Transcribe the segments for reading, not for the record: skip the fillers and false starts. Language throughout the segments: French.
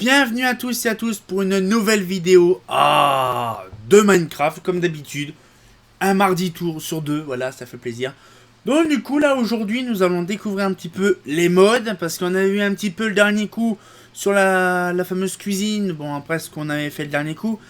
Bienvenue à tous et à tous pour une nouvelle vidéo de Minecraft, comme d'habitude. Un mardi tour sur deux, voilà, ça fait plaisir. Donc du coup, là, aujourd'hui, nous allons découvrir un petit peu les mods, parce qu'on a eu un petit peu le dernier coup sur la fameuse cuisine. Bon, après ce qu'on avait fait le dernier coup.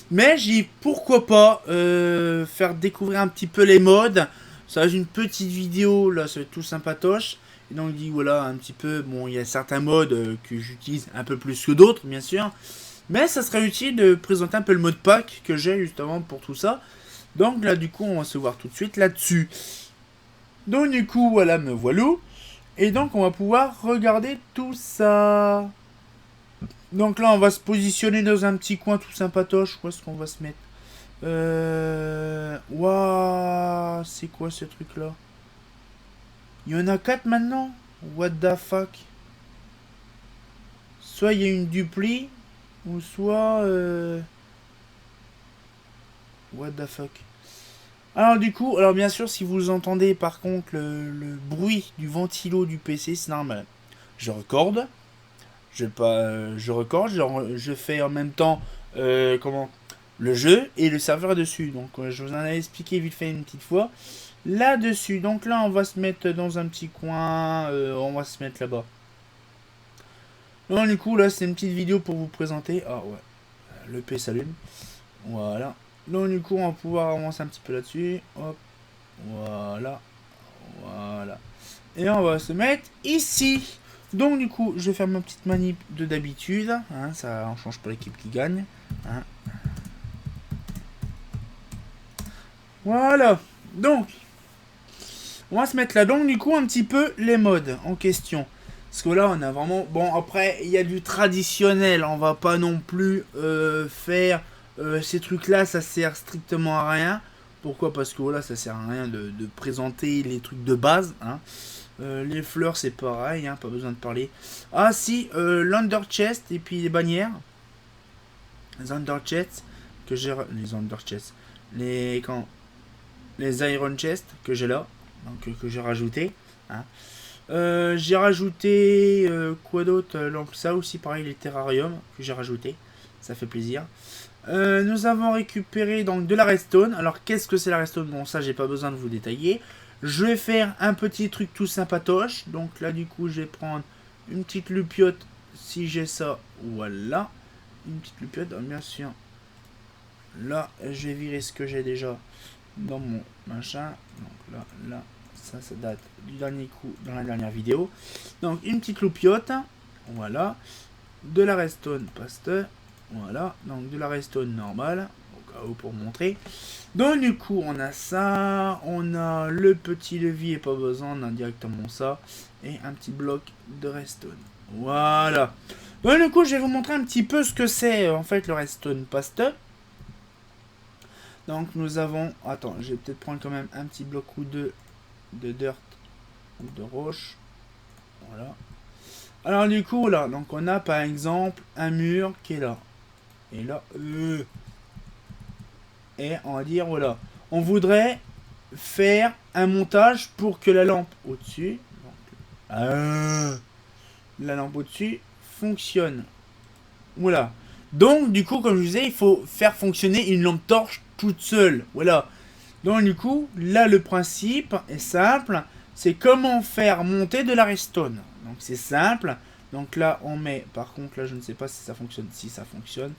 Mais j'ai dit, pourquoi pas faire découvrir un petit peu les mods. Ça va être une petite vidéo, là, ça va être tout sympatoche. Et donc, dit voilà, un petit peu, bon, il y a certains modes que j'utilise un peu plus que d'autres, bien sûr. Mais ça serait utile de présenter un peu le mode pack que j'ai justement pour tout ça. Donc là, du coup, on va se voir tout de suite là-dessus. Donc, du coup, voilà, me voilà. Et donc, on va pouvoir regarder tout ça. Donc là, on va se positionner dans un petit coin tout sympatoche. Où est-ce qu'on va se mettre Waouh, c'est quoi ce truc-là? Il y en a 4 maintenant? What the fuck? Soit il y a une dupli, ou soit... What the fuck? Alors du coup, alors bien sûr, si vous entendez par contre le bruit du ventilo du PC, c'est normal. Je recorde, je fais en même temps comment le jeu et le serveur dessus. Donc je vous en avais expliqué vite fait une petite fois. Là-dessus, donc là on va se mettre dans un petit coin, on va se mettre là-bas. Donc du coup là c'est une petite vidéo pour vous présenter. Ah ouais, le P s'allume. Voilà. Donc du coup on va pouvoir avancer un petit peu là-dessus. Hop. Voilà. Voilà. Et on va se mettre ici. Donc du coup je vais faire ma petite manip de d'habitude. Hein, ça on change pas l'équipe qui gagne. Hein. Voilà. Donc on va se mettre là. Donc du coup un petit peu les modes en question. Parce que là on a vraiment... Bon après il y a du traditionnel. On va pas non plus faire... ces trucs là ça sert strictement à rien. Pourquoi? Parce que voilà ça sert à rien de présenter les trucs de base. Hein. Les fleurs c'est pareil. Hein, pas besoin de parler. Ah si, l'under chest et puis les bannières. Les under chests que j'ai... Les under chests. Les... Quand... Les iron chests que j'ai là. Donc que j'ai rajouté. Hein. J'ai rajouté quoi d'autre? Ça aussi pareil, les terrariums que j'ai rajouté, ça fait plaisir. Nous avons récupéré donc de la redstone. Alors qu'est-ce que c'est la redstone? Bon ça j'ai pas besoin de vous détailler. Je vais faire un petit truc tout sympatoche. Donc là du coup je vais prendre une petite lupiote si j'ai ça. Voilà. Une petite lupiote, bien sûr. Là je vais virer ce que j'ai déjà dans mon machin. Donc là. Ça date du dernier coup dans la dernière vidéo. Donc une petite loupiote. Voilà. De la redstone paste. Voilà. Donc de la redstone normale. Au cas où pour montrer. Donc du coup on a ça. On a le petit levier. Pas besoin. On a directement ça. Et un petit bloc de redstone. Voilà. Donc du coup je vais vous montrer un petit peu ce que c'est en fait le redstone paste. Donc nous avons... Attends, je vais peut-être prendre quand même un petit bloc ou deux de dirt ou de roche. Voilà. Alors du coup là, donc on a par exemple un mur qui est là. Et là, et on va dire voilà. On voudrait faire un montage pour que la lampe au-dessus, la lampe au-dessus fonctionne. Voilà. Donc du coup, comme je vous disais, il faut faire fonctionner une lampe torche toute seule. Voilà. Donc du coup, là le principe est simple, c'est comment faire monter de la redstone. Donc c'est simple. Donc là on met, par contre là je ne sais pas si ça fonctionne, si ça fonctionne.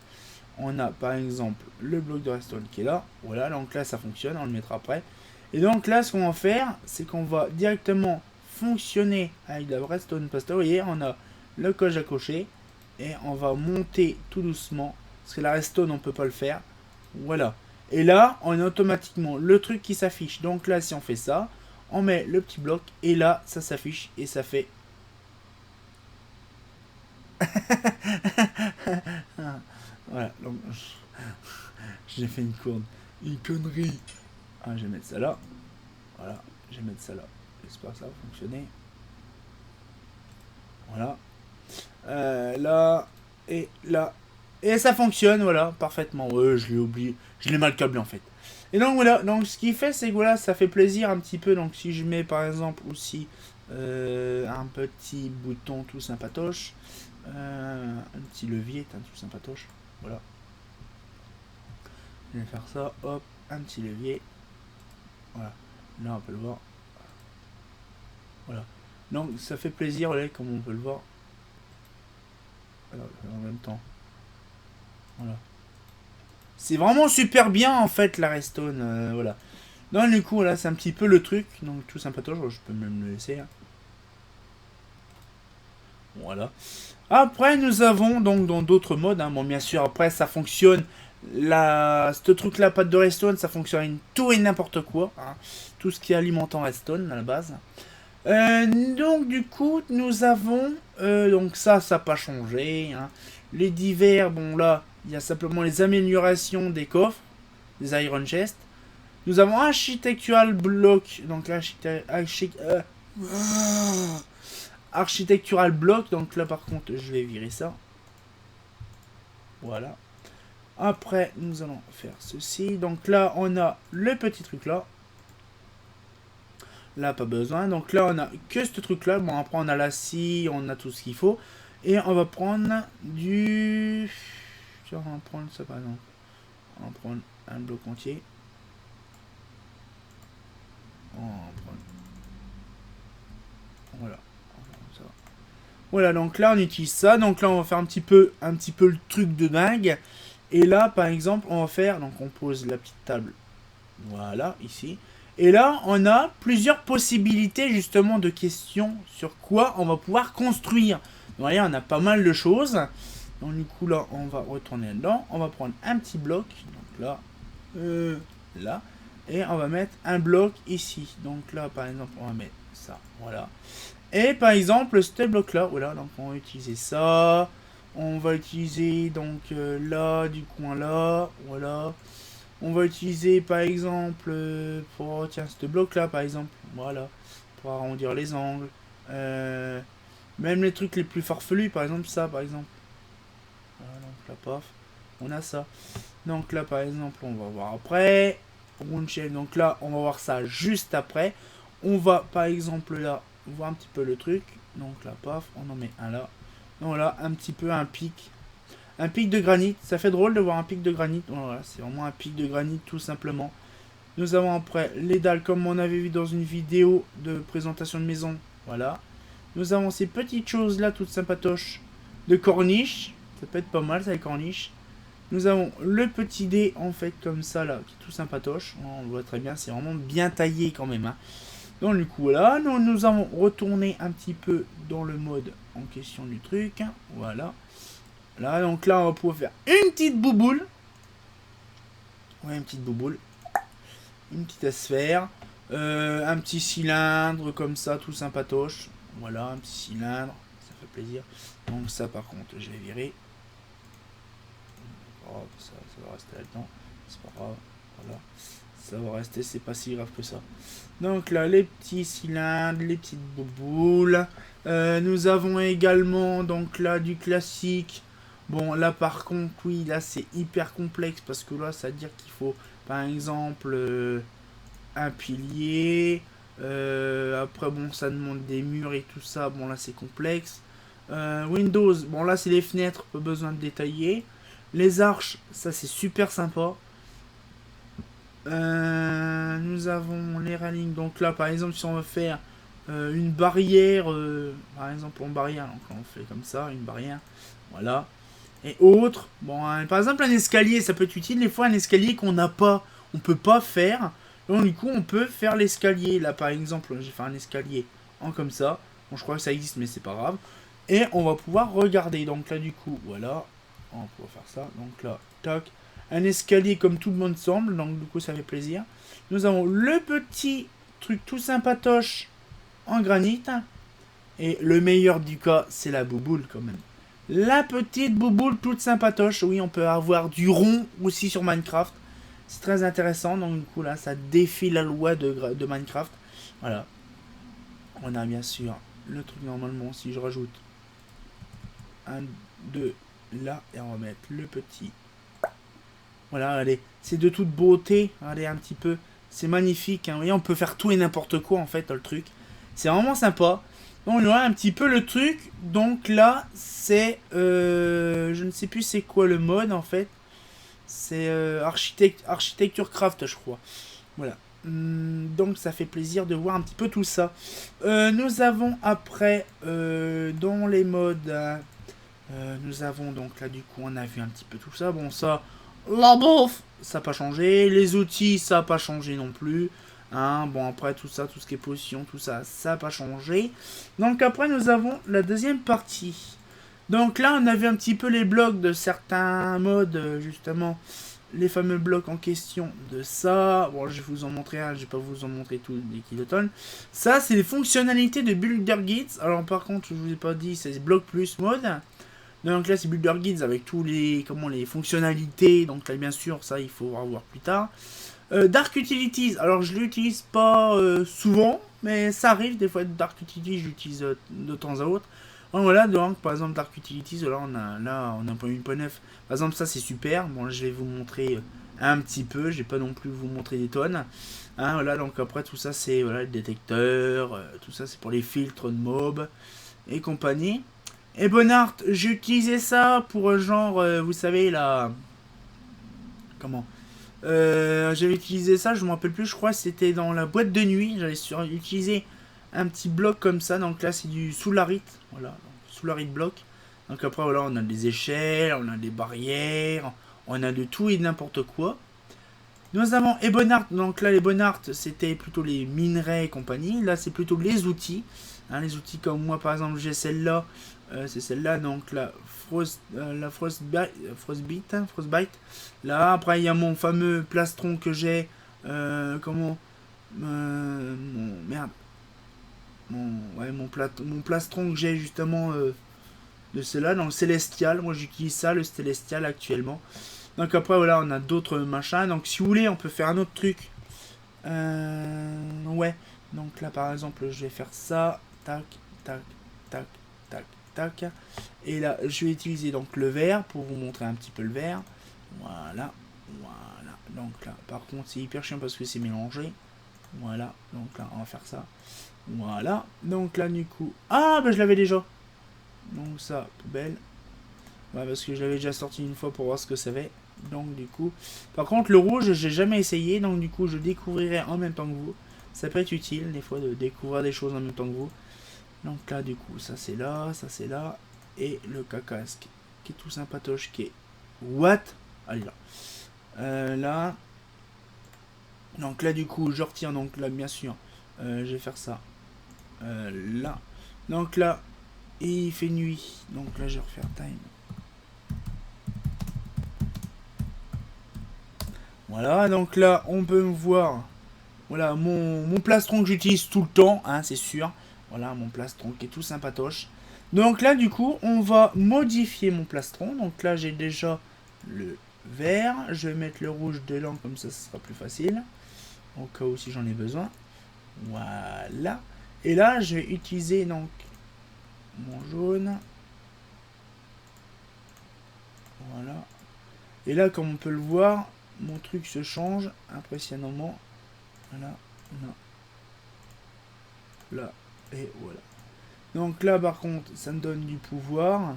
On a par exemple le bloc de redstone qui est là. Voilà, donc là ça fonctionne, on le mettra après. Et donc là ce qu'on va faire, c'est qu'on va directement fonctionner avec la redstone pasta. Vous voyez, on a le coche à cocher. Et on va monter tout doucement. Parce que la redstone on peut pas le faire. Voilà. Et là, on a automatiquement le truc qui s'affiche. Donc là, si on fait ça, on met le petit bloc. Et là, ça s'affiche. Et ça fait... Voilà. Donc, j'ai fait une courbe. Une connerie. Ah, je vais mettre ça là. Voilà. Je vais mettre ça là. J'espère que ça va fonctionner. Voilà. Là. Et là. Et ça fonctionne, voilà, parfaitement. Ouais, je l'ai oublié. Je l'ai mal câblé en fait. Et donc voilà, donc ce qui fait, c'est que voilà, ça fait plaisir un petit peu. Donc si je mets par exemple aussi un petit bouton tout sympatoche. Un petit levier, un tout sympatoche. Voilà. Je vais faire ça, hop, un petit levier. Voilà. Là, on peut le voir. Voilà. Donc, ça fait plaisir, là, comme on peut le voir. Alors, en même temps. Voilà. C'est vraiment super bien, en fait, la Redstone. Voilà. Donc, du coup, là, c'est un petit peu le truc. Donc, tout sympatoche, je peux même le laisser. Hein. Voilà. Après, nous avons donc dans d'autres modes. Hein, bon, bien sûr, après, ça fonctionne. Ce truc-là, pâte de Redstone, ça fonctionne avec tout et n'importe quoi. Hein, tout ce qui est alimentant Redstone à la base. Donc, du coup, nous avons. Donc, ça n'a pas changé. Hein. Les divers, bon, là, il y a simplement les améliorations des coffres, des Iron Chest. Nous avons Architectural Block. Donc, Architectural Block. Donc, là, par contre, je vais virer ça. Voilà. Après, nous allons faire ceci. Donc là, on a le petit truc là. Là, pas besoin. Donc là, on a que ce truc là. Bon, après, on a la scie, on a tout ce qu'il faut. Et on va prendre du... Genre, on va prendre ça par exemple. On va prendre un bloc entier. On va prendre... Voilà. Voilà, donc là, on utilise ça. Donc là, on va faire un petit peu le truc de dingue. Et là, par exemple, on va faire... Donc, on pose la petite table. Voilà, ici. Et là, on a plusieurs possibilités, justement, de questions sur quoi on va pouvoir construire. Vous voyez, on a pas mal de choses. Donc, du coup, là, on va retourner dedans. On va prendre un petit bloc. Donc là, là. Et on va mettre un bloc ici. Donc là, par exemple, on va mettre ça. Voilà. Et par exemple, ce bloc-là, voilà, donc on va utiliser ça. On va utiliser donc là, du coin là, voilà. On va utiliser par exemple, pour, tiens, ce bloc-là par exemple, voilà, pour arrondir les angles. Même les trucs les plus farfelus, par exemple ça, par exemple. Voilà, donc là, paf, on a ça. Donc là, par exemple, on va voir après. Donc là, on va voir ça juste après. On va, par exemple, là, voir un petit peu le truc. Donc là, paf, on en met un là. Donc là, un petit peu un pic. Un pic de granit. Ça fait drôle de voir un pic de granit. Voilà, c'est vraiment un pic de granit, tout simplement. Nous avons après les dalles, comme on avait vu dans une vidéo de présentation de maison. Voilà. Nous avons ces petites choses-là, toutes sympatoches, de corniche. Ça peut être pas mal, ça, les corniches. Nous avons le petit dé, en fait, comme ça, là, qui est tout sympatoche. On le voit très bien, c'est vraiment bien taillé, quand même, hein. Donc du coup là, nous allons retourner un petit peu dans le mode en question du truc. Voilà. Là, donc là, on va pouvoir faire une petite bouboule. Ouais, une petite bouboule. Une petite sphère. Un petit cylindre comme ça, tout sympatoche. Voilà, un petit cylindre. Ça fait plaisir. Donc ça, par contre, je vais virer. Oh, ça va rester là-dedans. C'est pas grave. Voilà. Ça va rester, c'est pas si grave que ça. Donc là, les petits cylindres, les petites bouboules. Nous avons également, donc là, du classique. Bon, là, par contre, oui, là, c'est hyper complexe. Parce que là, ça veut dire qu'il faut, par exemple, un pilier. Après, bon, ça demande des murs et tout ça. Bon, là, c'est complexe. Windows, bon, là, c'est les fenêtres. Pas besoin de détailler. Les arches, ça, c'est super sympa. Nous avons les railings. Donc là, par exemple, si on veut faire une barrière, par exemple en barrière, donc on fait comme ça, une barrière, voilà. Et autres, bon, par exemple un escalier, ça peut être utile. Des fois, un escalier qu'on n'a pas, on peut pas faire. Donc du coup, on peut faire l'escalier. Là, par exemple, j'ai fait un escalier en comme ça. Bon, je crois que ça existe, mais c'est pas grave. Et on va pouvoir regarder. Donc là, du coup, voilà, on va pouvoir faire ça. Donc là, tac. Un escalier comme tout le monde semble, donc du coup ça fait plaisir. Nous avons le petit truc tout sympatoche en granit. Et le meilleur du cas, c'est la bouboule quand même. La petite bouboule toute sympatoche. Oui, on peut avoir du rond aussi sur Minecraft. C'est très intéressant, donc du coup là, ça défie la loi de Minecraft. Voilà. On a bien sûr le truc normalement, si je rajoute 1, 2, là, et on va mettre le petit... Voilà, allez, c'est de toute beauté. Allez, un petit peu. C'est magnifique. Hein. Vous voyez, on peut faire tout et n'importe quoi, en fait, dans le truc. C'est vraiment sympa. Donc on aura un petit peu le truc. Donc là, c'est... je ne sais plus c'est quoi le mode en fait. C'est architecture craft, je crois. Voilà. Donc ça fait plaisir de voir un petit peu tout ça. Nous avons après, dans les modes... nous avons donc là du coup on a vu un petit peu tout ça. Bon ça, la bouffe, ça n'a pas changé. Les outils, ça n'a pas changé non plus. Hein, bon après tout ça, tout ce qui est potion, tout ça, ça n'a pas changé. Donc après nous avons la deuxième partie. Donc là on a vu un petit peu les blocs de certains modes justement. Les fameux blocs en question de ça. Bon je vais vous en montrer un, je vais pas vous en montrer tout les kilotonnes. Ça c'est les fonctionnalités de Builder Guides. Alors par contre je vous ai pas dit c'est bloc plus mode. Donc là c'est Builder Guides avec tous les les fonctionnalités. Donc là bien sûr ça il faut voir plus tard. Dark Utilities, alors je l'utilise pas souvent, mais ça arrive des fois Dark Utilities, j'utilise de temps à autre. Donc voilà, donc par exemple Dark Utilities, là on a un point 1.9. Par exemple ça c'est super. Bon là, je vais vous montrer un petit peu, je vais pas non plus vous montrer des tonnes. Hein, voilà, donc après tout ça c'est voilà, le détecteur, tout ça c'est pour les filtres de mobs et compagnie. Et Bonart, j'ai utilisé ça pour genre, vous savez la... Comment j'avais utilisé ça, je me rappelle plus, je crois c'était dans la boîte de nuit. J'avais utilisé un petit bloc comme ça. Donc là c'est du Soularit, voilà, Soularit bloc. Donc après voilà, on a des échelles, on a des barrières, on a de tout et n'importe quoi. Nous avons Ebonart, donc là les Bonart c'était plutôt les minerais et compagnie. Là c'est plutôt les outils. Hein, les outils comme moi par exemple j'ai celle-là, c'est celle-là, donc la Frostbite. Là après il y a mon fameux plastron que j'ai, merde, mon plastron que j'ai justement de cela, dans le Célestial. Moi j'utilise ça, le Célestial actuellement. Donc après voilà, on a d'autres machins. Donc si vous voulez on peut faire un autre truc. Ouais. Donc là par exemple je vais faire ça. Tac, tac, tac, tac, tac. Et là je vais utiliser donc le vert pour vous montrer un petit peu le vert. Voilà. Voilà. Donc là par contre c'est hyper chiant parce que c'est mélangé. Voilà. Donc là on va faire ça. Voilà. Donc là du coup... Ah bah je l'avais déjà. Donc ça, poubelle. Ouais, parce que je l'avais déjà sorti une fois pour voir ce que ça fait. Donc du coup... Par contre le rouge j'ai jamais essayé. Donc du coup je découvrirai en même temps que vous. Ça peut être utile des fois de découvrir des choses en même temps que vous. Donc là du coup ça c'est là, ça c'est là. Et le cacasque qui est tout sympatoche qui est... What? Allez là. Là. Donc là du coup je retire donc là bien sûr. Je vais faire ça. Là. Donc là. Et il fait nuit. Donc là je vais refaire time. Voilà, donc là on peut me voir. Voilà mon plastron que j'utilise tout le temps, hein, c'est sûr. Voilà mon plastron qui est tout sympatoche. Donc là du coup on va modifier mon plastron. Donc là j'ai déjà le vert. Je vais mettre le rouge dedans comme ça ce sera plus facile. Au cas où si j'en ai besoin. Voilà. Et là je vais utiliser donc mon jaune. Voilà. Et là comme on peut le voir, mon truc se change impressionnamment. Voilà, là, et voilà. Donc là par contre ça me donne du pouvoir.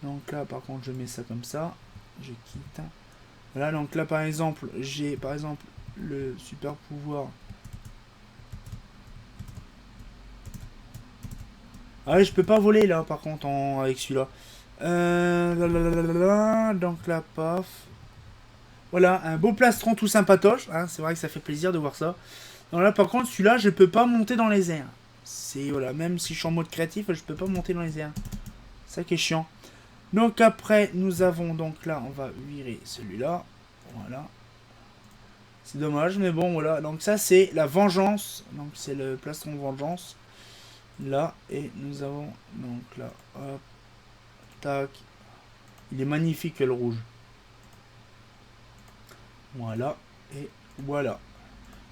Donc là par contre je mets ça comme ça. Je quitte. Voilà, donc là par exemple j'ai par exemple le super pouvoir. Ah je peux pas voler là par contre avec celui-là. Donc là paf. Voilà, un beau plastron tout sympatoche. Hein, c'est vrai que ça fait plaisir de voir ça. Donc là, par contre, celui-là, je peux pas monter dans les airs. C'est, voilà, même si je suis en mode créatif, je peux pas monter dans les airs. Ça qui est chiant. Donc après, nous avons donc là, on va virer celui-là. Voilà. C'est dommage, mais bon, voilà. Donc ça, c'est la vengeance. Donc c'est le plastron vengeance. Là, et nous avons donc là, hop, tac. Il est magnifique le rouge. Voilà, et voilà.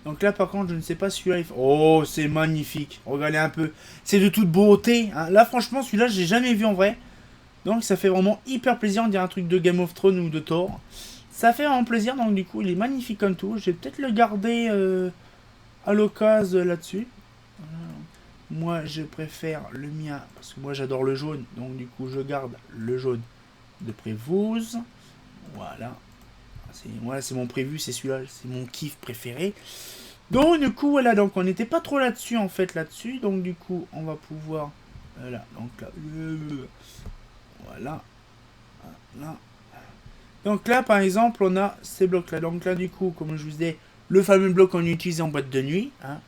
Donc là par contre je ne sais pas celui-là. Oh c'est magnifique. Regardez un peu. C'est de toute beauté. Hein. Là franchement celui-là j'ai jamais vu en vrai. Donc ça fait vraiment hyper plaisir. On dirait un truc de Game of Thrones ou de Thor. Ça fait vraiment plaisir. Donc du coup il est magnifique comme tout. Je vais peut-être le garder à l'occasion là-dessus. Moi, je préfère le mien, parce que moi, j'adore le jaune. Donc, du coup, je garde le jaune de Prévost. Voilà. C'est mon prévu, c'est celui-là. C'est mon kiff préféré. Donc, du coup, voilà. Donc, on n'était pas trop là-dessus, en fait, là-dessus. Donc, du coup, on va pouvoir... Voilà. Donc, là... Voilà. Là. Donc, là, par exemple, on a ces blocs-là. Donc, là, du coup, comme je vous disais, le fameux bloc qu'on utilise en boîte de nuit. Hein.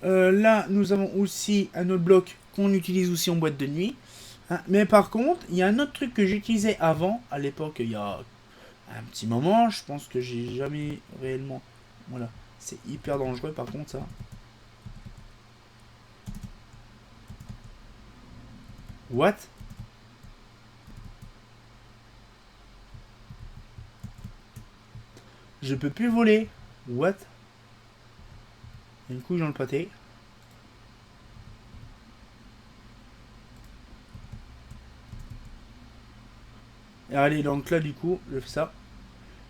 Là, nous avons aussi un autre bloc qu'on utilise aussi en boîte de nuit. Hein. Mais par contre, il y a un autre truc que j'utilisais avant, à l'époque, il y a un petit moment. Je pense que j'ai jamais réellement... Voilà. C'est hyper dangereux, par contre, ça. What? Je peux plus voler. What? Il y a une couche dans le pâté. Et allez, donc là, du coup, je fais ça.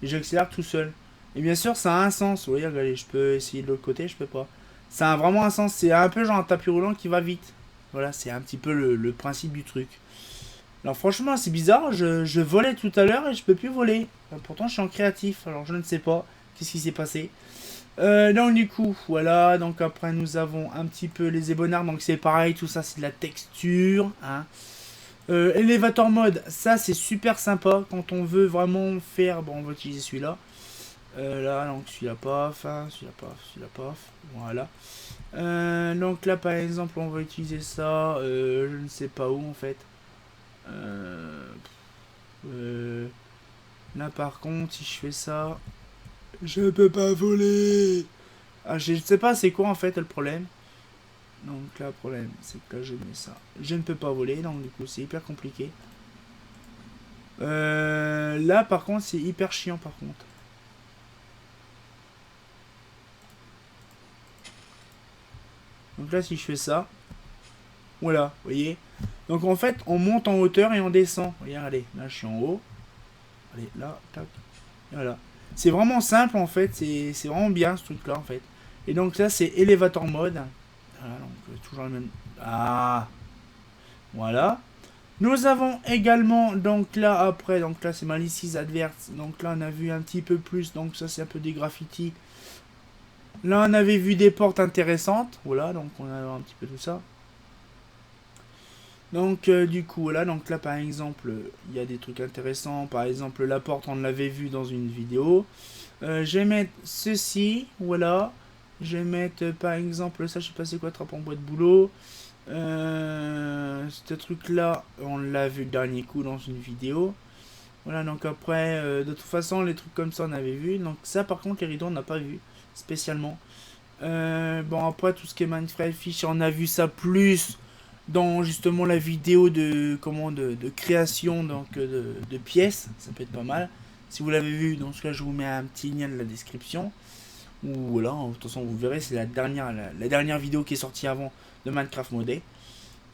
Et j'accélère tout seul. Et bien sûr, ça a un sens. Vous voyez, regardez, je peux essayer de l'autre côté, je peux pas. Ça a vraiment un sens. C'est un peu genre un tapis roulant qui va vite. Voilà, c'est un petit peu le principe du truc. Alors franchement, c'est bizarre. Je volais tout à l'heure et je peux plus voler. Pourtant, je suis en créatif. Alors je ne sais pas qu'est-ce qui s'est passé. Donc du coup, voilà. Donc après, nous avons un petit peu les ébonards. Donc c'est pareil, tout ça, c'est de la texture. Hein. Elevator mode, ça c'est super sympa quand on veut vraiment faire. Bon, on va utiliser celui-là. Là, donc celui-là, paf, hein, celui-là, paf, celui-là, paf. Voilà. Donc là, par exemple, on va utiliser ça. Je ne sais pas où en fait. Euh, là, par contre, si je fais ça, je peux pas voler. Ah, je ne sais pas c'est quoi en fait le problème. Donc là, le problème, c'est que là, je mets ça. Je ne peux pas voler, donc du coup, c'est hyper compliqué. Là, par contre, c'est hyper chiant, par contre. Donc là, si je fais ça, voilà, vous voyez. Donc en fait, on monte en hauteur et on descend. Regarde, allez, là, je suis en haut. Allez, là, tac. Et voilà. C'est vraiment simple, en fait. C'est vraiment bien, ce truc-là, en fait. Et donc ça, c'est Elevator Mode. Voilà, donc toujours le même... Ah, voilà. Nous avons également, donc là après, donc là c'est Malicious Adverse, donc là on a vu un petit peu plus, donc ça c'est un peu des graffitis. Là on avait vu des portes intéressantes, voilà, donc on a un petit peu tout ça. Donc du coup, voilà, donc là par exemple, il y a des trucs intéressants, par exemple la porte on l'avait vu dans une vidéo. Je vais mettre ceci, voilà. Je vais mettre par exemple, ça je sais pas c'est quoi, trappe en bois de boulot. Ce truc là on l'a vu le dernier coup dans une vidéo, voilà. Donc après de toute façon les trucs comme ça on avait vu, donc ça par contre les rideaux on n'a pas vu spécialement. Bon après tout ce qui est Minecraft Fish on a vu ça plus dans justement la vidéo de comment de création donc de pièces, ça peut être pas mal si vous l'avez vu. Dans ce cas je vous mets un petit lien de la description, ou voilà, de toute façon vous verrez c'est la dernière vidéo qui est sortie avant de Minecraft modé.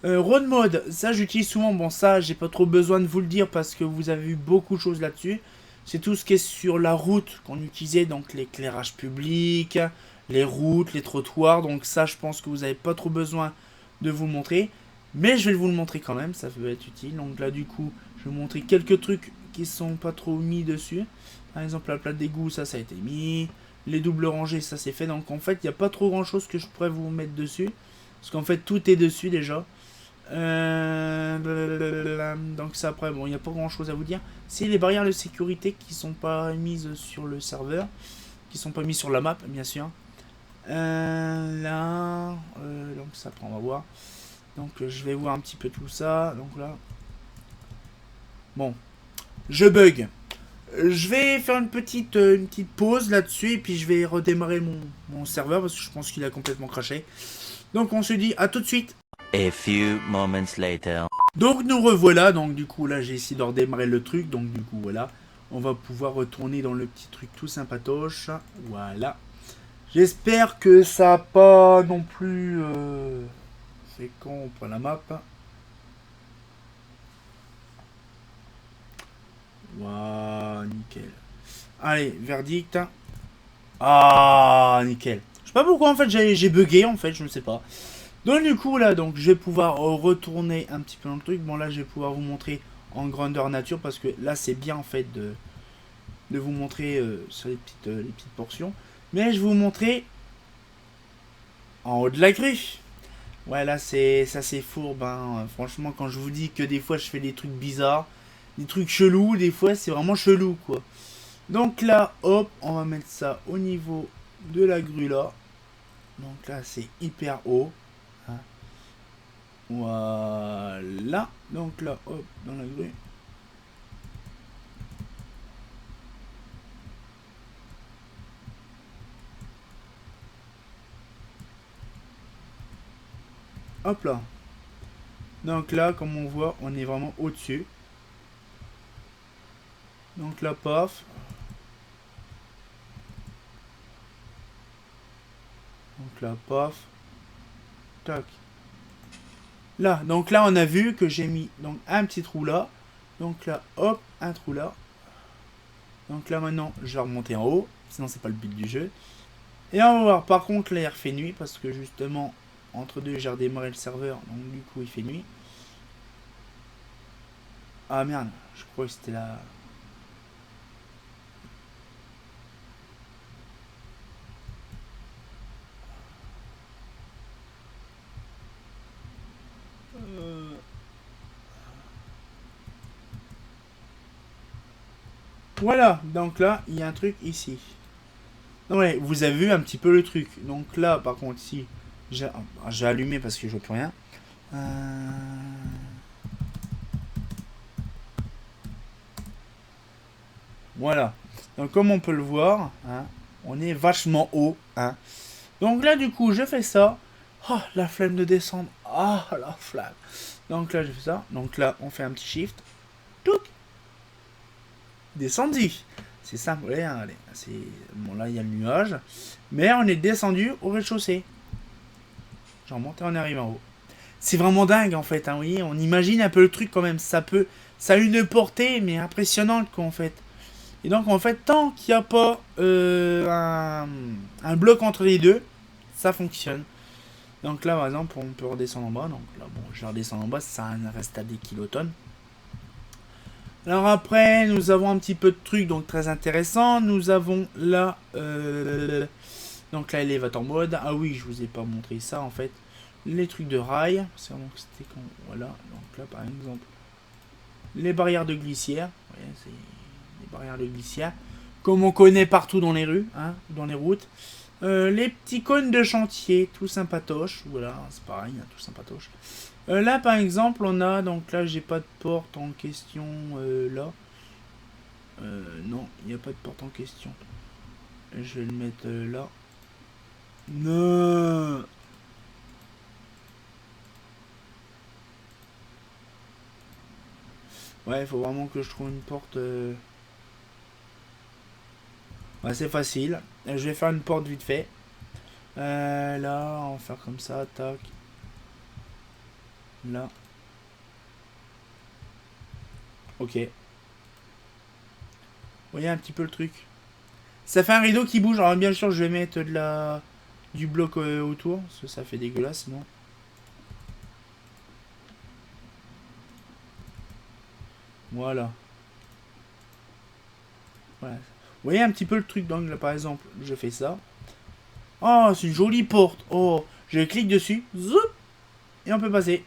Road mode, ça j'utilise souvent. Bon, ça j'ai pas trop besoin de vous le dire parce que vous avez vu beaucoup de choses là-dessus. C'est tout ce qui est sur la route qu'on utilisait, donc l'éclairage public, les routes, les trottoirs. Donc ça, je pense que vous n'avez pas trop besoin de vous le montrer. Mais je vais vous le montrer quand même, ça peut être utile. Donc là, du coup, je vais vous montrer quelques trucs qui sont pas trop mis dessus. Par exemple, la plate d'égout, ça a été mis. Les doubles rangées, ça c'est fait. Donc en fait, il n'y a pas trop grand chose que je pourrais vous mettre dessus. Parce qu'en fait, tout est dessus déjà. Donc ça après, bon, il n'y a pas grand chose à vous dire. C'est les barrières de sécurité qui sont pas mises sur le serveur, qui sont pas mises sur la map, bien sûr. Là, donc ça après on va voir. Donc je vais voir un petit peu tout ça. Donc là, bon, je bug. Je vais faire une petite pause là-dessus et puis je vais redémarrer mon serveur parce que je pense qu'il a complètement craché. Donc on se dit à tout de suite. A few moments later. Donc nous revoilà, donc du coup là j'ai essayé de redémarrer le truc, donc du coup voilà, on va pouvoir retourner dans le petit truc tout sympatoche, voilà. J'espère que ça n'a pas non plus fait qu'on prend la map. Waouh, nickel. Allez, verdict. Ah, nickel. Je sais pas pourquoi en fait j'ai bugué en fait, je ne sais pas. Donc du coup là, donc je vais pouvoir retourner un petit peu dans le truc. Bon là, je vais pouvoir vous montrer en grandeur nature parce que là, c'est bien en fait de vous montrer sur les petites portions. Mais je vais vous montrer en haut de la grue. Ouais, là, c'est fourbe. Hein. Franchement, quand je vous dis que des fois, je fais des trucs bizarres, des trucs chelous, des fois, c'est vraiment chelou, quoi. Donc là, hop, on va mettre ça au niveau de la grue, là. Donc là, c'est hyper haut. Hein. Voilà. Donc là, hop, dans la grue. Hop là. Donc là, comme on voit, on est vraiment au-dessus. Donc là, paf. Donc là, paf. Tac. Là, donc là, on a vu que j'ai mis donc un petit trou là. Donc là, hop, un trou là. Donc là, maintenant, je vais remonter en haut. Sinon, c'est pas le but du jeu. Et on va voir. Par contre, là, il fait nuit. Parce que justement, entre deux, j'ai redémarré le serveur. Donc du coup, il fait nuit. Ah merde, je crois que c'était là. Voilà, donc là, il y a un truc ici. Ouais, vous avez vu un petit peu le truc. Donc là, par contre, ici, j'ai allumé parce que je vois plus rien. Voilà. Donc comme on peut le voir, hein, on est vachement haut. Hein. Donc là, du coup, je fais ça. Oh, la flemme de descendre. Ah, oh, la flamme. Donc là, je fais ça. Donc là, on fait un petit shift. Touc. Descendu. C'est simple. Allez, allez. Bon, là, il y a le nuage. Mais on est descendu au rez-de-chaussée. J'en monte et on arrive en haut. C'est vraiment dingue, en fait. Hein, vous voyez, on imagine un peu le truc quand même. Ça a une portée, mais impressionnante, quoi, en fait. Et donc, en fait, tant qu'il n'y a pas un bloc entre les deux, ça fonctionne. Donc là, par exemple, on peut redescendre en bas. Donc là, bon, je vais redescendre en bas, ça reste à des kilotonnes. Alors après, nous avons un petit peu de trucs donc très intéressants. Nous avons là, donc là, l'élévateur mode. Ah oui, je vous ai pas montré ça en fait. Les trucs de rail. C'est vraiment c'était quand voilà. Donc là, par exemple, les barrières de glissière. Ouais, c'est les barrières de glissière, comme on connaît partout dans les rues, hein, dans les routes. Les petits cônes de chantier, tout sympatoche. Voilà, c'est pareil, hein, tout sympatoche. Là, par exemple, on a, donc là, j'ai pas de porte en question, là. Non, il n'y a pas de porte en question. Je vais le mettre là. Non. Ouais, il faut vraiment que je trouve une porte. Ouais, c'est facile. Je vais faire une porte vite fait. Là, on va faire comme ça, tac. Là. Ok. Vous voyez un petit peu le truc. Ça fait un rideau qui bouge. Alors bien sûr, je vais mettre du bloc autour, parce que ça fait dégueulasse sinon. Voilà. Voilà. Vous voyez un petit peu le truc. Donc là, par exemple, je fais ça. Oh, c'est une jolie porte. Oh, je clique dessus. Zoup, et on peut passer.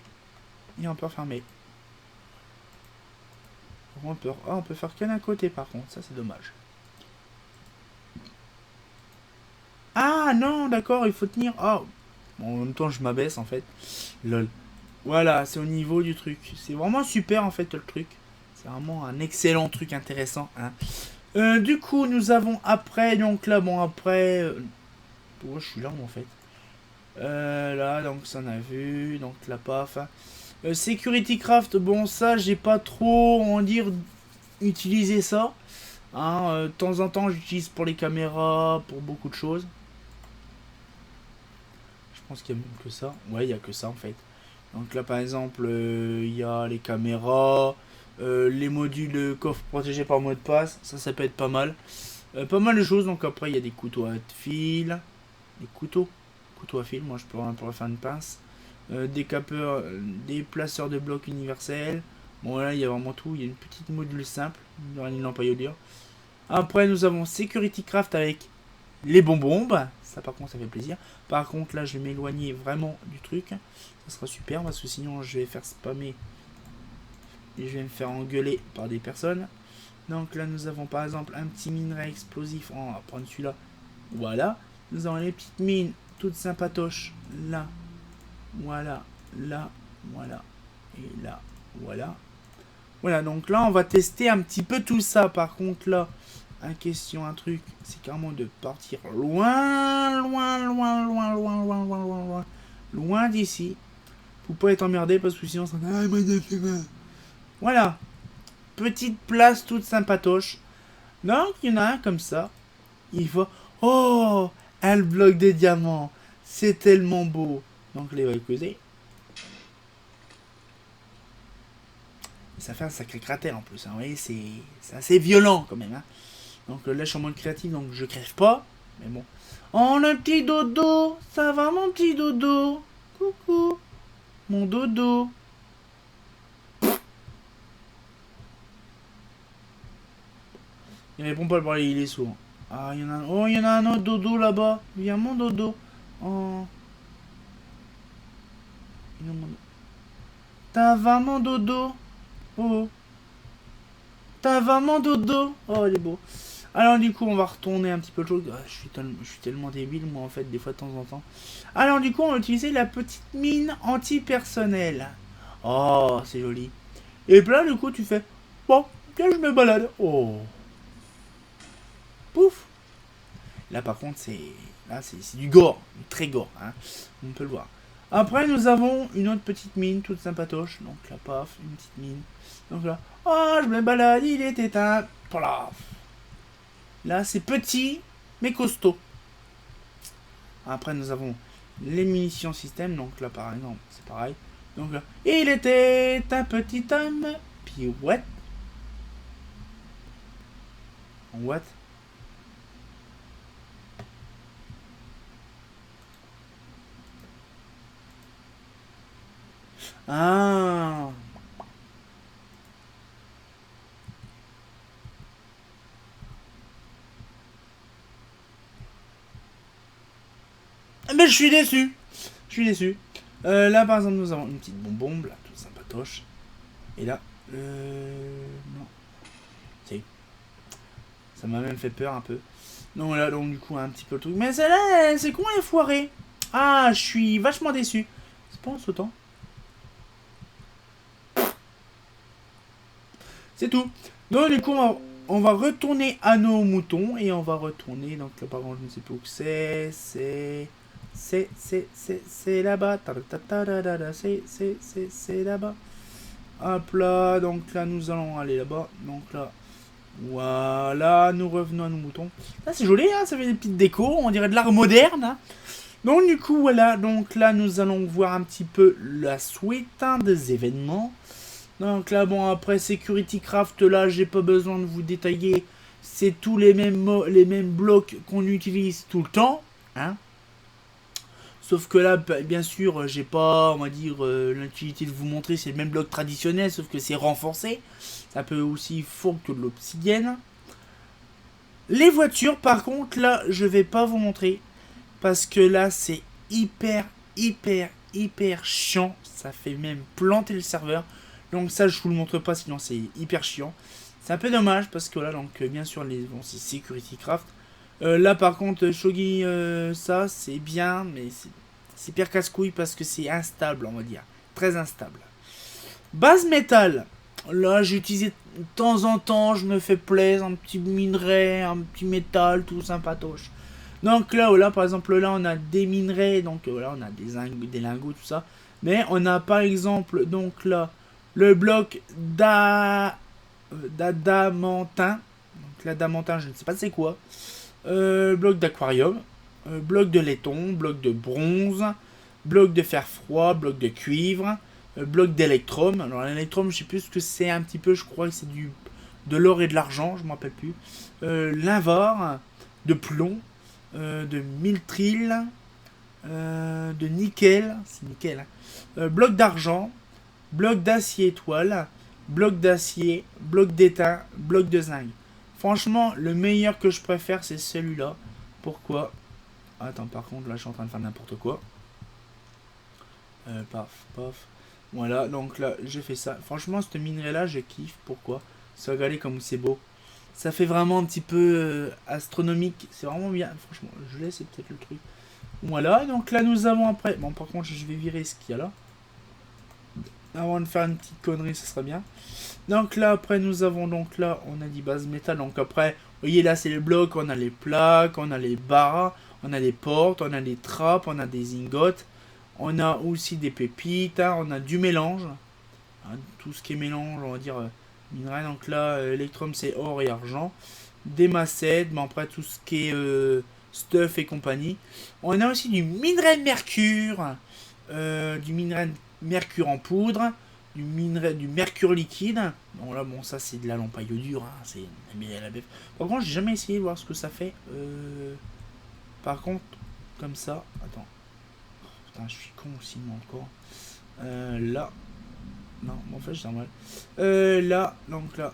Et on peut refermer. On peut faire qu'un côté par contre. Ça, c'est dommage. Ah non, d'accord, il faut tenir. Ah, bon, en même temps, je m'abaisse en fait. Lol. Voilà, c'est au niveau du truc. C'est vraiment super en fait le truc. C'est vraiment un excellent truc intéressant. Hein. Du coup, nous avons après, donc là, bon, après. Pourquoi je suis là en fait là, donc ça on a vu. Donc la paf. Security Craft, bon, ça, j'ai pas trop, on va dire, utilisé ça. Hein, de temps en temps, j'utilise pour les caméras, pour beaucoup de choses. Je pense qu'il y a même que ça. Ouais, il y a que ça en fait. Donc là, par exemple, il y a les caméras, les modules coffre protégés par mot de passe. Ça peut être pas mal. Pas mal de choses. Donc après, il y a des couteaux à fil. Des couteaux à fil. Moi, je pourrais faire une pince. décapeur, déplaceur de blocs universel. Bon là il y a vraiment tout, il y a une petite module simple, il y aura une lampe à iodure. Après nous avons Security Craft avec les bonbons, ça par contre ça fait plaisir. Par contre là je vais m'éloigner vraiment du truc, ça sera super parce que sinon je vais faire spammer et je vais me faire engueuler par des personnes. Donc là nous avons par exemple un petit minerai explosif, on va prendre celui-là, voilà. Nous avons les petites mines toutes sympatoches, là, voilà, là, voilà, et là, voilà. Voilà, donc là on va tester un petit peu tout ça. Par contre là, un truc, c'est carrément de partir loin, loin, loin, loin, loin, loin, loin, loin, loin, loin d'ici. Faut pas être emmerdé parce que sinon ça... Voilà, petite place toute sympatoche. Donc il y en a un comme ça. Il faut... Oh, un bloc de diamant. C'est tellement beau. Donc les va écouter. Ça fait un sacré cratère en plus. Hein. Vous voyez, c'est assez violent quand même. Hein. Donc là, je suis en mode créatif, donc je crève pas. Mais bon. Oh, le petit dodo. Ça va, mon petit dodo? Coucou. Mon dodo. Il répond pas le parler, il est sourd. Ah, il y en a... Oh, il y en a un autre dodo là-bas. Viens, mon dodo. Oh. T'as vraiment dodo? Oh. T'as vraiment dodo? Oh, il est beau. Alors, du coup, on va retourner un petit peu le jeu. Ah, je suis tellement débile, moi, en fait, des fois, de temps en temps. Alors, du coup, on va utiliser la petite mine anti-personnel. Oh, c'est joli. Et puis là, du coup, tu fais... Bon, que je me balade. Oh. Pouf. Là, par contre, c'est... Là, c'est du gore. Du très gore, hein. On peut le voir. Après, nous avons une autre petite mine, toute sympatoche. Donc là, paf, une petite mine. Donc là, oh, je me balade, il est éteint. Paf. Là, c'est petit, mais costaud. Après, nous avons les munitions système. Donc là, par exemple, c'est pareil. Donc là, il était un petit homme. Puis, what? What? Ah. Mais je suis déçu. Je suis déçu. Là, par exemple, nous avons une petite bonbonne, là, toute sympatoche. Et là, non. Si. Ça m'a même fait peur un peu. Donc là, donc du coup, un petit peu le truc. Mais celle-là, c'est con, elle est foirée. Ah, je suis vachement déçu. C'est pas en sautant. C'est tout. Donc du coup, on va retourner à nos moutons. Et on va retourner. Donc là, par contre, je ne sais pas où c'est. C'est là-bas. C'est là-bas. Hop là. Donc là, nous allons aller là-bas. Donc là. Voilà, nous revenons à nos moutons. Là, c'est joli, hein, ça fait des petites décos, on dirait de l'art moderne. Hein. Donc, du coup, voilà, donc là, nous allons voir un petit peu la suite hein, des événements. Donc là, bon, après Security Craft, là, j'ai pas besoin de vous détailler. C'est tous les mêmes blocs qu'on utilise tout le temps. Hein. Sauf que là, bien sûr, j'ai pas, on va dire, l'utilité de vous montrer, c'est le même bloc traditionnel, sauf que c'est renforcé. C'est un peu aussi fort que de l'obsidienne. Les voitures, par contre, là, je vais pas vous montrer. Parce que là, c'est hyper chiant. Ça fait même planter le serveur. Donc ça, je vous le montre pas, sinon c'est hyper chiant. C'est un peu dommage, parce que là, donc, bien sûr, bon, c'est Security Craft. Là, par contre, Shogi, ça, c'est bien, mais c'est pire casse-couille parce que c'est instable, on va dire. Très instable. Base métal. Là, j'ai utilisé de temps en temps, je me fais plaisir, un petit minerai, un petit métal, tout sympatoche. Donc là, par exemple, là, on a des minerais, donc là, on a des lingots, tout ça. Mais on a, par exemple, donc là, le bloc d'adamantin. Donc l'adamantin, je ne sais pas c'est quoi. Bloc d'aquarium. Bloc de laiton, bloc de bronze. Bloc de fer froid, bloc de cuivre. Bloc d'électrum. Alors l'électrum, je sais plus ce que c'est un petit peu, je crois que c'est de l'or et de l'argent, je ne me rappelle plus. L'invar, de plomb, de miltril, de nickel, c'est nickel, hein. Bloc d'argent, bloc d'acier étoile, bloc d'acier, bloc d'étain, bloc de zinc. Franchement, le meilleur que je préfère, c'est celui-là. Pourquoi? Attends, par contre, là, je suis en train de faire n'importe quoi. Paf, paf. Voilà, donc là, j'ai fait ça. Franchement, ce minerai-là, je kiffe. Pourquoi? Ça, regardez comme c'est beau. Ça fait vraiment un petit peu astronomique. C'est vraiment bien. Franchement, je laisse, c'est peut-être le truc. Voilà, donc là, nous avons après... Bon, par contre, je vais virer ce qu'il y a là. Avant de faire une petite connerie, ça sera bien. Donc là, après, nous avons donc là, on a dit base métal. Donc après, vous voyez, là, c'est les blocs. On a les plaques, on a les barres, on a les portes, on a les trappes, on a des ingots. On a aussi des pépites, hein, on a du mélange. Hein, tout ce qui est mélange, on va dire minerai. Donc là, Electrum, c'est or et argent. Des massettes, mais après, tout ce qui est stuff et compagnie. On a aussi du minerai de mercure. Du minerai de mercure en poudre, du mercure liquide. Bon là bon ça c'est de la lampe à iodure, hein, c'est la BF. Par contre j'ai jamais essayé de voir ce que ça fait. Par contre comme ça, attends. Putain je suis con aussi moi encore. Là. Non, en fait j'ai mal. Là, donc là.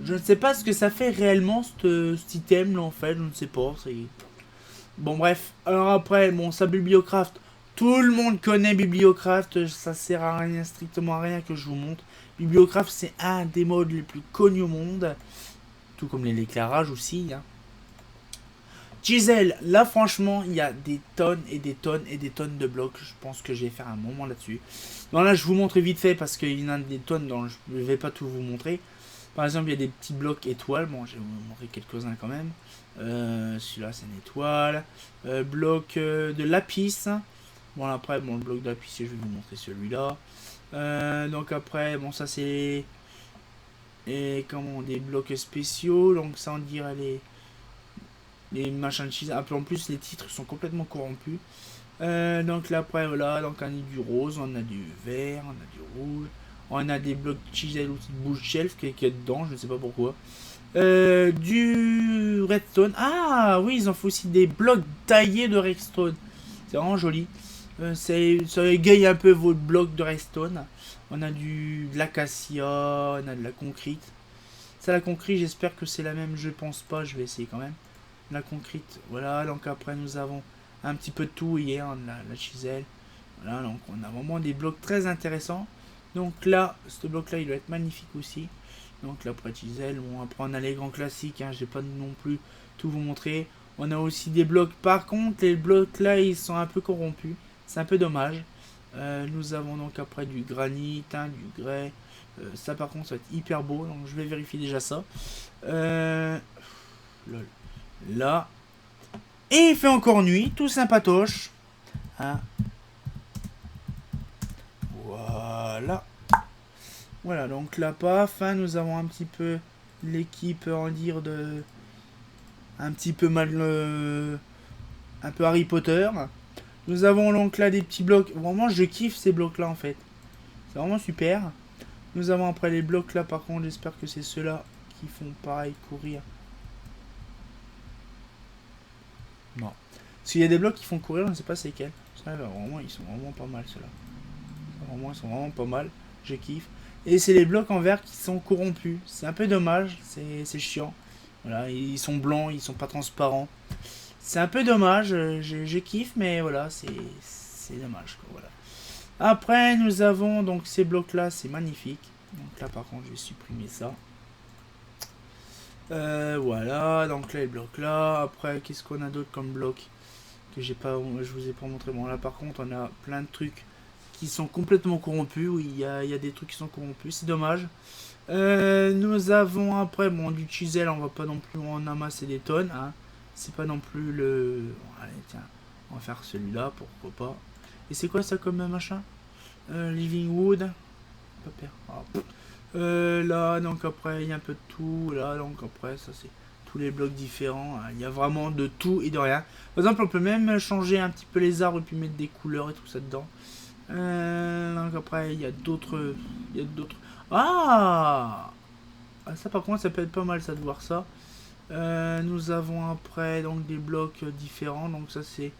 Je ne sais pas ce que ça fait réellement cet item là en fait, je ne sais pas. C'est... Bon bref, alors après, bon ça Bibliocraft, tout le monde connaît Bibliocraft, ça sert à rien, strictement à rien que je vous montre. Bibliocraft c'est un des modes les plus connus au monde, tout comme l'éclairage aussi. Hein. Giselle, là franchement, il y a des tonnes et des tonnes et des tonnes de blocs, je pense que je vais faire un moment là-dessus. Bon là je vous montre vite fait parce qu'il y en a des tonnes dont je ne vais pas tout vous montrer. Par exemple, il y a des petits blocs étoiles. Bon, je vais vous montrer quelques-uns quand même. Celui-là, c'est une étoile. Bloc de lapis. Bon, après, bon, le bloc de lapis, je vais vous montrer celui-là. Donc après, bon, ça c'est... Et comment, des blocs spéciaux. Donc ça, on dirait les machins de cheese. Un peu en plus, les titres sont complètement corrompus. Donc là, après, voilà. Donc on a du rose, on a du vert, on a du rouge. On a des blocs chisel ou bouche shelf qui est dedans, je ne sais pas pourquoi. Du redstone. Ah oui, ils en font aussi des blocs taillés de redstone. C'est vraiment joli. Ça égaye un peu votre bloc de redstone. On a de l'acacia, on a de la concrete. Ça, la concrete, j'espère que c'est la même. Je pense pas, je vais essayer quand même. La concrete, voilà. Donc après, nous avons un petit peu de tout hier, la chisel. Voilà, donc on a vraiment des blocs très intéressants. Donc là, ce bloc-là, il doit être magnifique aussi. Donc là, après Giselle, bon, après on a les grands classiques, hein, je vais pas non plus tout vous montrer. On a aussi des blocs, par contre, les blocs là, ils sont un peu corrompus. C'est un peu dommage. Nous avons donc après du granit, hein, du grès. Ça par contre, ça va être hyper beau, donc je vais vérifier déjà ça. Lol. Là. Et il fait encore nuit, tout sympatoche. Hein. Voilà. Voilà, donc là, paf, hein, nous avons un petit peu l'équipe, en dire, de... Un petit peu mal... un peu Harry Potter. Nous avons donc là des petits blocs. Vraiment, je kiffe ces blocs-là, en fait. C'est vraiment super. Nous avons après les blocs là, par contre, j'espère que c'est ceux-là qui font pareil, courir. Non. S'il y a des blocs qui font courir, je ne sais pas c'est lesquels. Ça, là, vraiment, ils sont vraiment pas mal, ceux-là. Vraiment, ils sont vraiment pas mal. Je kiffe. Et c'est les blocs en verre qui sont corrompus. C'est un peu dommage. C'est chiant. Voilà, ils sont blancs, ils sont pas transparents. C'est un peu dommage. Je kiffe, mais voilà, c'est dommage. Quoi, voilà. Après, nous avons donc ces blocs-là. C'est magnifique. Donc là, par contre, je vais supprimer ça. Voilà, donc là, les blocs là. Après, qu'est-ce qu'on a d'autre comme bloc que j'ai pas, je vous ai pas montré. Bon, là, par contre, on a plein de trucs qui sont complètement corrompus. Oui, il y a des trucs qui sont corrompus. C'est dommage. Nous avons après, bon, du chisel. On va pas non plus en amasser des tonnes. Hein. C'est pas non plus le... Bon, allez, tiens. On va faire celui-là, pourquoi pas. Et c'est quoi ça comme machin Living Wood. Pas perdre. Ah, là, donc après, il y a un peu de tout. Là, donc après, ça c'est tous les blocs différents. Il y a vraiment de tout et de rien. Par exemple, on peut même changer un petit peu les arbres et puis mettre des couleurs et tout ça dedans. Donc après, il y a d'autres... Ah, ça par contre, ça peut être pas mal ça de voir ça. Nous avons après donc des blocs différents. Donc ça c'est...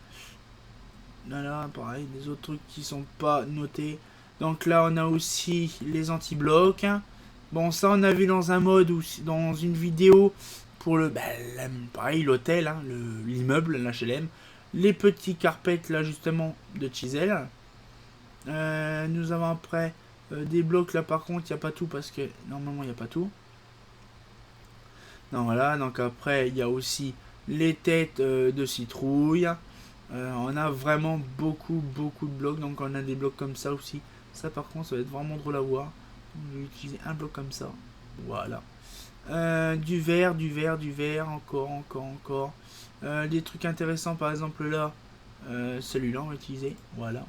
Là, pareil, des autres trucs qui sont pas notés. Donc là, on a aussi les anti-blocs. Bon, ça, on a vu dans un mode ou dans une vidéo pour le, pareil, l'hôtel, hein, l'immeuble, l'HLM. Les petits carpettes, là, justement, de chisel. Nous avons après des blocs, là, par contre, il n'y a pas tout parce que normalement, il n'y a pas tout. Donc voilà, donc après, il y a aussi les têtes de citrouille. On a vraiment beaucoup de blocs, donc on a des blocs comme ça aussi. Ça par contre ça va être vraiment drôle à voir. Je vais utiliser un bloc comme ça. Voilà. Du vert, encore. Des trucs intéressants par exemple là. Celui-là on va utiliser. Voilà.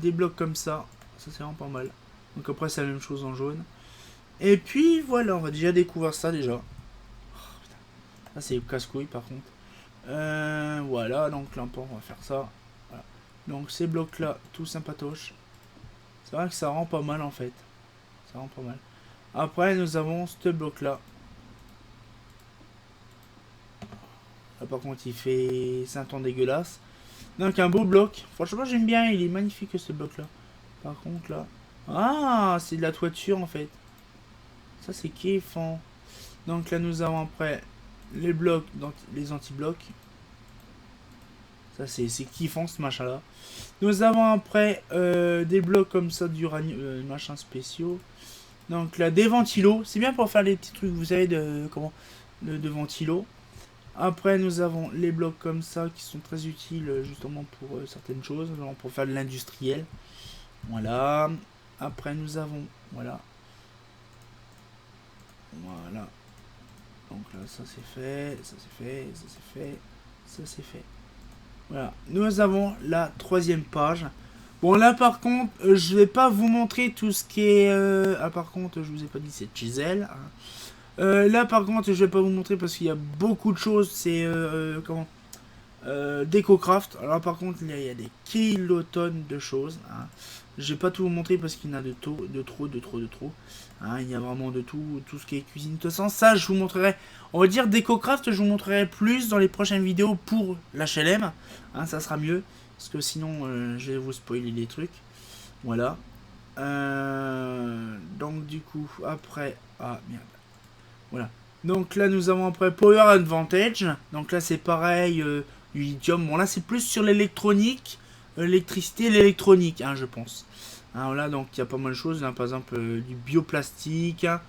Des blocs comme ça. Ça c'est vraiment pas mal. Donc après c'est la même chose en jaune. Et puis voilà, on va déjà découvrir ça déjà. Oh, ça c'est casse-couille par contre. Voilà, donc là on va faire ça. Voilà. Donc ces blocs là, tout sympatoche. C'est vrai que ça rend pas mal en fait. Ça rend pas mal. Après nous avons ce bloc là. Là par contre il fait 5 ans dégueulasse. Donc un beau bloc. Franchement j'aime bien, il est magnifique ce bloc là. Par contre là. Ah c'est de la toiture en fait. Ça c'est kiffant. Donc là nous avons après les blocs, les anti-blocs. Ça c'est kiffant ce machin là. Nous avons après des blocs comme ça d'uranium, machin spéciaux. Donc là des ventilos, c'est bien pour faire les petits trucs, vous savez de comment de ventilo. Après nous avons les blocs comme ça qui sont très utiles justement pour certaines choses, genre pour faire de l'industriel. Voilà. Après nous avons voilà. Donc là ça c'est fait, ça c'est fait, ça c'est fait, ça c'est fait. Voilà, nous avons la 3e page. Bon là par contre, je vais pas vous montrer tout ce qui est... Ah par contre, je vous ai pas dit c'est chisel. Là par contre, je vais pas vous montrer parce qu'il y a beaucoup de choses. C'est... comment DecoCraft. Alors par contre, il y a des kilotonnes de choses. Hein. Je vais pas tout vous montrer parce qu'il y en a de trop. Hein, il y a vraiment de tout ce qui est cuisine. De toute façon, ça je vous montrerai. On va dire DecoCraft, je vous montrerai plus dans les prochaines vidéos pour l'HLM. Hein, ça sera mieux. Parce que sinon, je vais vous spoiler les trucs. Voilà. Donc du coup, après... Ah merde. Voilà. Donc là, nous avons après Power Advantage. Donc là, c'est pareil... du lithium. Bon là c'est plus sur l'électronique, l'électricité et l'électronique, hein, je pense. Hein, voilà, donc il y a pas mal de choses, hein, par exemple du bioplastique, hein,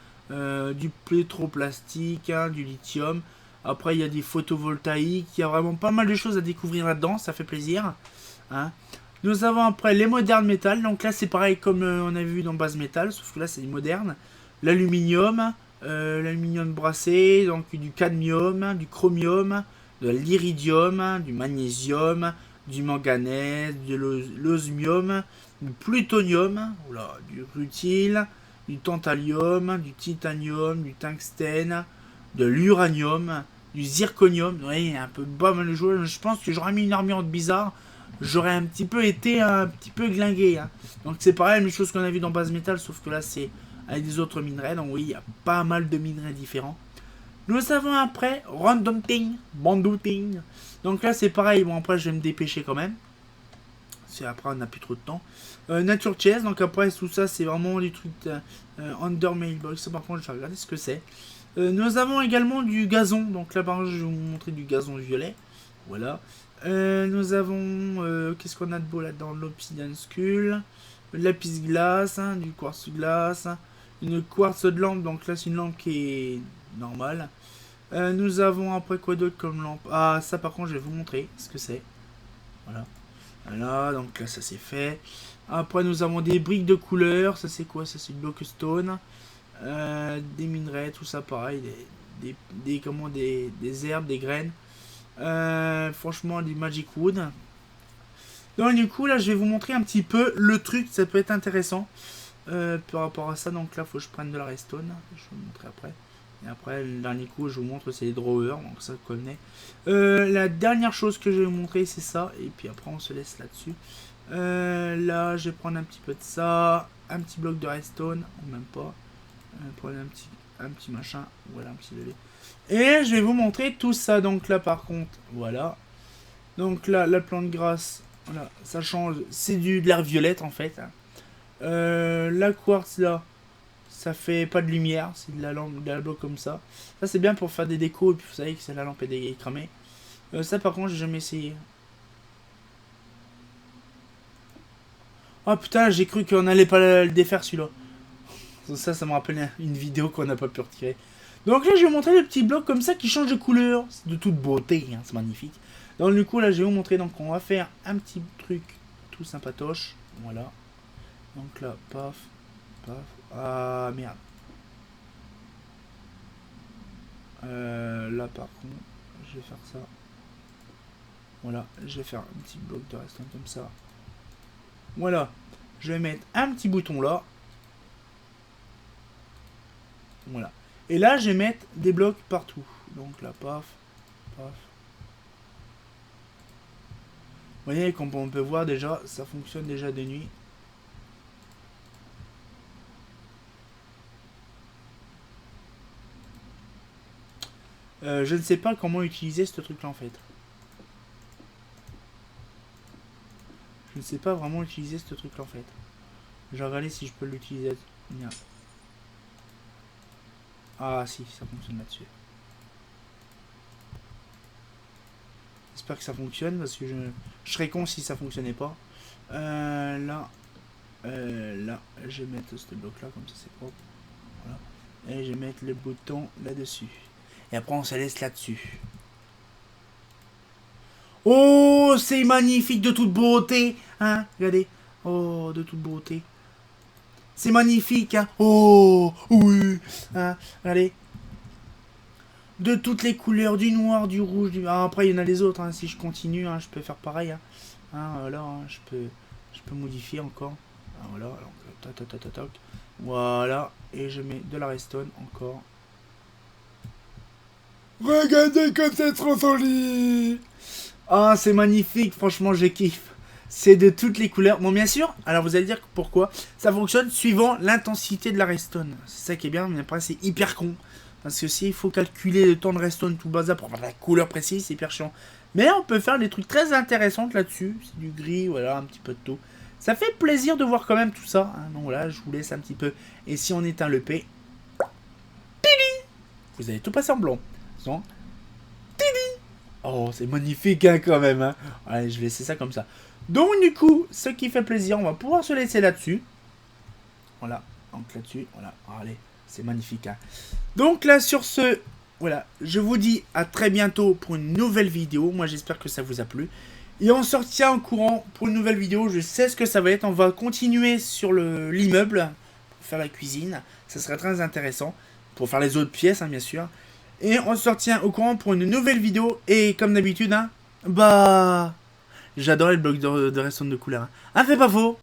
du pétroplastique, hein, du lithium. Après il y a des photovoltaïques, il y a vraiment pas mal de choses à découvrir là-dedans, ça fait plaisir. Hein. Nous avons après les modernes métal, donc là c'est pareil comme on a vu dans base métal, sauf que là c'est moderne. L'aluminium, l'aluminium brassé, donc du cadmium, du chromium, de l'iridium, du magnésium, du manganèse, de l'osmium, du plutonium, voilà, du rutile, du tantalum, du titanium, du tungstène, de l'uranium, du zirconium. Oui, un peu pas mal de choses. Je pense que j'aurais mis une armure bizarre. J'aurais un petit peu été un petit peu glingué. Hein. Donc c'est pareil, la même chose qu'on a vu dans base métal, sauf que là c'est avec des autres minerais. Donc oui, il y a pas mal de minerais différents. Nous avons après Random Thing, Bandooting. Donc là c'est pareil, bon après je vais me dépêcher quand même. C'est après on n'a plus trop de temps. Nature Chess, donc après tout ça c'est vraiment des trucs Under Mailbox. Par contre je vais regarder ce que c'est. Nous avons également du gazon, donc là par exemple je vais vous montrer du gazon violet. Voilà. Nous avons, qu'est-ce qu'on a de beau là-dedans? L'Obsidian Skull, le lapis glace, hein, du quartz glace, une quartz de lampe, donc là c'est une lampe qui est normale. Nous avons après quoi d'autre comme lampe? Ah ça par contre je vais vous montrer ce que c'est. Voilà. Voilà, donc là ça c'est fait. Après nous avons des briques de couleur, ça c'est quoi? Ça c'est du blockstone. Des minerais, tout ça pareil, des herbes, des graines. Franchement du magic wood. Donc du coup là je vais vous montrer un petit peu le truc, ça peut être intéressant par rapport à ça. Donc là faut que je prenne de la redstone, je vais vous montrer après. Et après le dernier coup je vous montre c'est les drawers, donc ça vous connaissez. La dernière chose que je vais vous montrer c'est ça, et puis après on se laisse là-dessus. Là je vais prendre un petit peu de ça, un petit bloc de redstone, ou même pas, prendre un petit machin, voilà un petit lait. Et je vais vous montrer tout ça. Donc là, par contre, voilà. Donc là, la plante grasse, voilà, ça change. C'est de l'air violette, en fait. La quartz, là, ça fait pas de lumière. C'est de la lampe, de la bloc comme ça. Ça, c'est bien pour faire des décos. Et puis, vous savez que la lampe est cramée. Ça, par contre, j'ai jamais essayé. Oh putain, j'ai cru qu'on allait pas le défaire, celui-là. Ça me rappelle une vidéo qu'on n'a pas pu retirer. Donc là, je vais vous montrer les petits blocs comme ça qui changent de couleur. C'est de toute beauté, hein, c'est magnifique. Donc du coup, là, je vais vous montrer. Donc on va faire un petit truc tout sympatoche. Voilà. Donc là, paf, paf. Ah, merde. Là, par contre, je vais faire ça. Voilà, je vais faire un petit bloc de restant comme ça. Voilà. Je vais mettre un petit bouton là. Voilà. Et là, je vais mettre des blocs partout. Donc là, paf, paf. Vous voyez, comme on peut voir déjà, ça fonctionne déjà de nuit. Je ne sais pas comment utiliser ce truc là en fait. Je ne sais pas vraiment utiliser ce truc là en fait. Je vais regarder si je peux l'utiliser. Ah si, ça fonctionne là-dessus. J'espère que ça fonctionne parce que je serais con si ça fonctionnait pas. Là, je vais mettre ce bloc là comme ça c'est propre. Voilà. Et je vais mettre le bouton là-dessus. Et après on se laisse là-dessus. Oh, c'est magnifique de toute beauté. Hein, regardez. Oh, de toute beauté. C'est magnifique, hein. Oh, oui. Hein, regardez. De toutes les couleurs, du noir, du rouge, du... Ah, après, il y en a les autres, hein. Si je continue, hein, je peux faire pareil. Hein. Voilà, hein, je peux modifier encore. Ah, voilà, alors, tac, tac, tac, tac, tac. Voilà, et je mets de la redstone encore. Regardez comme c'est trop joli. Ah, c'est magnifique, franchement, je kiffe. C'est de toutes les couleurs. Bon, bien sûr, alors vous allez dire pourquoi. Ça fonctionne suivant l'intensité de la redstone. C'est ça qui est bien, mais après, c'est hyper con. Parce que s'il faut calculer le temps de redstone, tout bazar pour avoir la couleur précise, c'est hyper chiant. Mais on peut faire des trucs très intéressants là-dessus. C'est du gris, voilà, un petit peu de tout. Ça fait plaisir de voir quand même tout ça. Hein. Donc voilà, je vous laisse un petit peu. Et si on éteint le P, vous allez tout passer en blanc. Attention. Oh, c'est magnifique hein, quand même. Hein. Allez, je vais laisser ça comme ça. Donc du coup, ce qui fait plaisir, on va pouvoir se laisser là-dessus. Voilà, donc là-dessus, voilà. Allez, c'est magnifique. Hein. Donc là, sur ce, voilà, je vous dis à très bientôt pour une nouvelle vidéo. Moi, j'espère que ça vous a plu. Et on se retient en courant pour une nouvelle vidéo. Je sais ce que ça va être. On va continuer sur l'immeuble pour faire la cuisine. Ça serait très intéressant. Pour faire les autres pièces, hein, bien sûr. Et on se retient au courant pour une nouvelle vidéo. Et comme d'habitude, hein, bah... J'adorais le bloc de redstone de couleur. Hein, fait pas faux.